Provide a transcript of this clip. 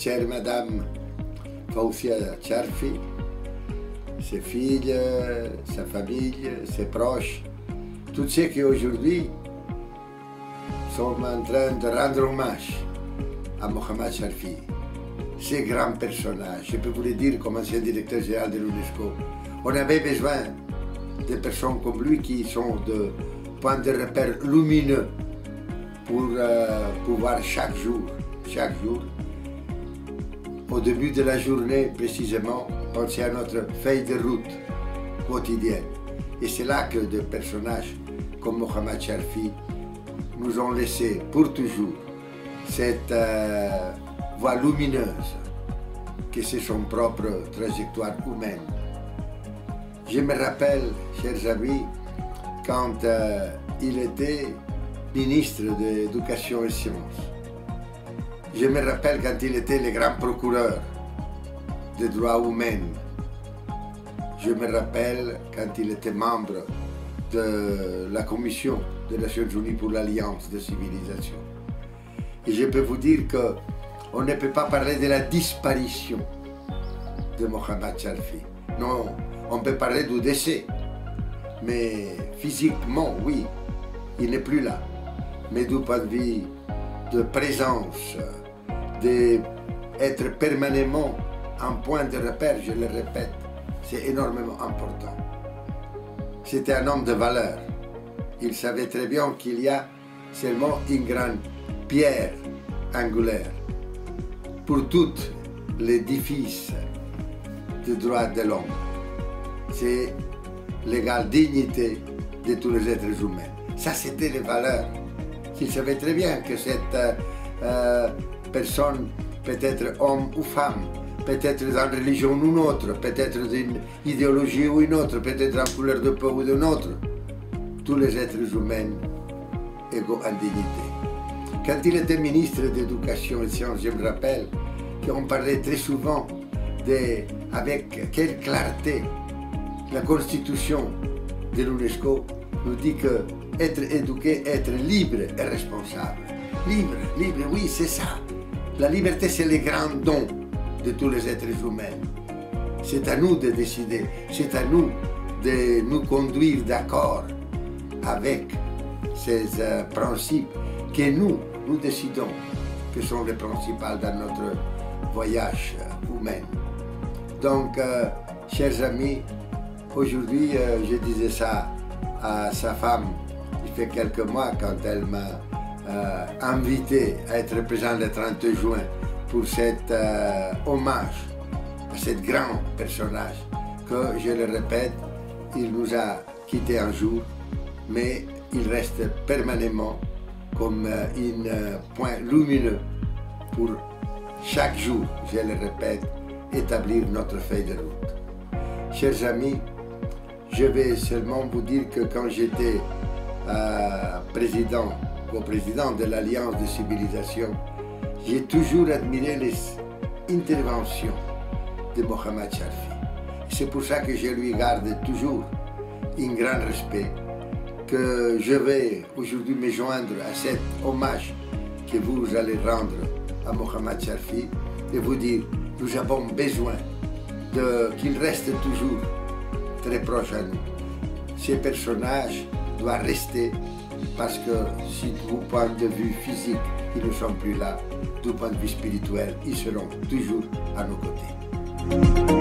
chère Madame Fawzia Charfi, ses filles, sa famille, ses proches, tous ceux qui aujourd'hui sont en train de rendre hommage à Mohamed Charfi, ces grands personnages. Je peux vous le dire comme ancien directeur général de l'UNESCO. On avait besoin de personnes comme lui qui sont de points de repère lumineux pour pouvoir chaque jour, au début de la journée précisément, penser à notre feuille de route quotidienne. Et c'est là que des personnages comme Mohamed Charfi nous ont laissé pour toujours cette voie lumineuse que c'est son propre trajectoire humaine. Je me rappelle, chers amis, quand il était ministre de l'Éducation et Sciences. Je me rappelle quand il était le grand procureur des droits humains. Je me rappelle quand il était membre de la Commission des Nations Unies pour l'Alliance des civilisations. Et je peux vous dire qu'on ne peut pas parler de la disparition de Mohamed Charfi. Non, on peut parler du décès. Mais physiquement, oui, il n'est plus là. Mais du point de vue de présence, d'être permanemment un point de repère, je le répète, c'est énormément important. C'était un homme de valeur. Il savait très bien qu'il y a seulement une grande pierre angulaire pour tout l'édifice des droits de l'homme. C'est l'égale dignité de tous les êtres humains. Ça, c'était les valeurs. Il savait très bien que cette personne, peut-être homme ou femme, peut-être dans une religion ou une autre, peut-être d'une idéologie ou une autre, peut-être en couleur de peau ou d'une autre, tous les êtres humains égaux en dignité. Quand il était ministre de l'Éducation et des Sciences, je me rappelle qu'on parlait très souvent avec quelle clarté la Constitution de l'UNESCO nous dit que être éduqué, être libre et responsable. Libre, oui, c'est ça. La liberté, c'est le grand don de tous les êtres humains. C'est à nous de décider, c'est à nous de nous conduire d'accord avec ces principes que nous décidons que sont les principaux dans notre voyage humain. Donc, chers amis, aujourd'hui, je disais ça à sa femme, il fait quelques mois, quand elle m'a invité à être présent le 30 juin pour cet hommage à ce grand personnage que, je le répète, il nous a quittés un jour, mais il reste permanemment comme un point lumineux pour chaque jour, je le répète, établir notre feuille de route. Chers amis, je vais seulement vous dire que quand j'étais président de l'Alliance des civilisations, j'ai toujours admiré les interventions de Mohamed Charfi. C'est pour ça que je lui garde toujours un grand respect, que je vais aujourd'hui me joindre à cet hommage que vous allez rendre à Mohamed Charfi et vous dire nous avons besoin qu'il reste toujours très proche à nous. Ces personnages doivent rester parce que si du point de vue physique, ils ne sont plus là, du point de vue spirituel, ils seront toujours à nos côtés.